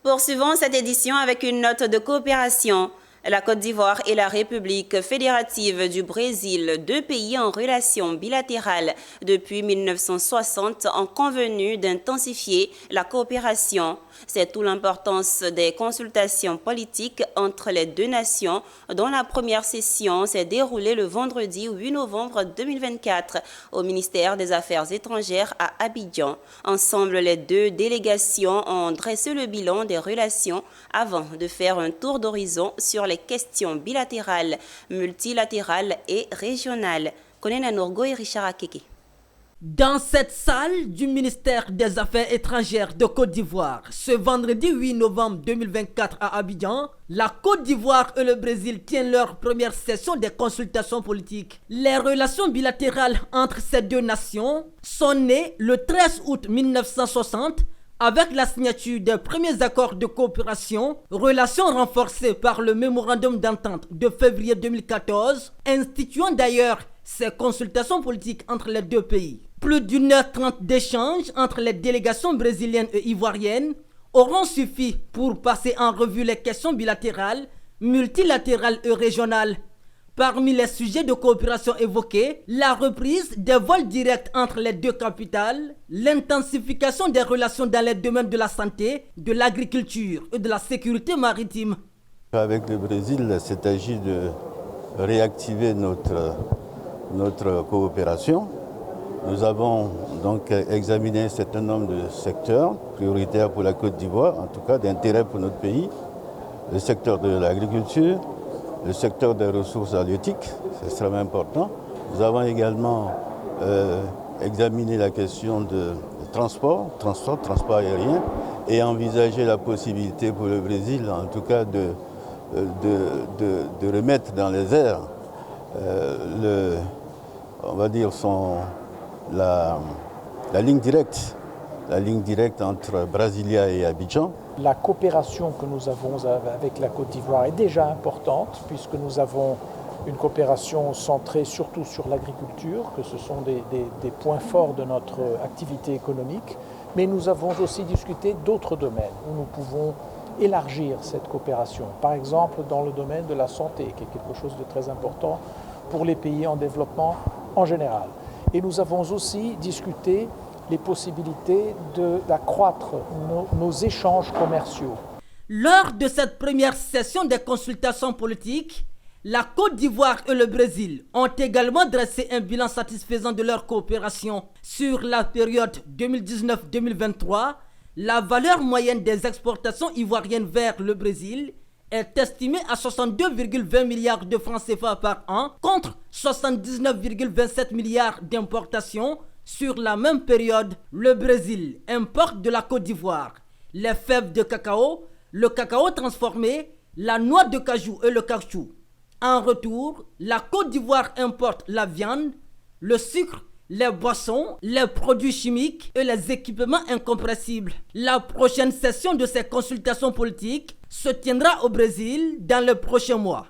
Poursuivons cette édition avec une note de coopération. La Côte d'Ivoire et la République fédérative du Brésil, deux pays en relation bilatérale depuis 1960, ont convenu d'intensifier la coopération. C'est toute l'importance des consultations politiques entre les deux nations, dont la première session s'est déroulée le vendredi 8 novembre 2024 au ministère des Affaires étrangères à Abidjan. Ensemble, les deux délégations ont dressé le bilan des relations avant de faire un tour d'horizon sur les questions bilatérales, multilatérales et régionales. Konena Norgo et Richard Akeke. Dans cette salle du ministère des Affaires étrangères de Côte d'Ivoire, ce vendredi 8 novembre 2024 à Abidjan, la Côte d'Ivoire et le Brésil tiennent leur première session des consultations politiques. Les relations bilatérales entre ces deux nations sont nées le 13 août 1960 avec la signature des premiers accords de coopération, relations renforcées par le mémorandum d'entente de février 2014, instituant d'ailleurs ces consultations politiques entre les deux pays. Plus d'une heure 30 d'échanges entre les délégations brésiliennes et ivoiriennes auront suffi pour passer en revue les questions bilatérales, multilatérales et régionales. Parmi les sujets de coopération évoqués, la reprise des vols directs entre les deux capitales, l'intensification des relations dans les domaines de la santé, de l'agriculture et de la sécurité maritime. Avec le Brésil, il s'agit de réactiver notre coopération. Nous avons donc examiné un certain nombre de secteurs prioritaires pour la Côte d'Ivoire, en tout cas d'intérêt pour notre pays. Le secteur de l'agriculture, le secteur des ressources halieutiques, c'est extrêmement important. Nous avons également examiné la question de transport aérien et envisagé la possibilité pour le Brésil, en tout cas, de remettre dans les airs la ligne directe entre Brasilia et Abidjan. La coopération que nous avons avec la Côte d'Ivoire est déjà importante puisque nous avons une coopération centrée surtout sur l'agriculture, que ce sont des points forts de notre activité économique, mais nous avons aussi discuté d'autres domaines où nous pouvons élargir cette coopération. Par exemple, dans le domaine de la santé, qui est quelque chose de très important pour les pays en développement en général. Et nous avons aussi discuté les possibilités d'accroître nos échanges commerciaux. Lors de cette première session des consultations politiques, la Côte d'Ivoire et le Brésil ont également dressé un bilan satisfaisant de leur coopération. Sur la période 2019-2023, la valeur moyenne des exportations ivoiriennes vers le Brésil est estimée à 62,20 milliards de francs CFA par an contre 79,27 milliards d'importations sur la même période. Le Brésil importe de la Côte d'Ivoire les fèves de cacao, le cacao transformé, la noix de cajou et le caoutchouc. En retour, la Côte d'Ivoire importe la viande, le sucre, les boissons, les produits chimiques et les équipements incompressibles. La prochaine session de ces consultations politiques se tiendra au Brésil dans les prochains mois.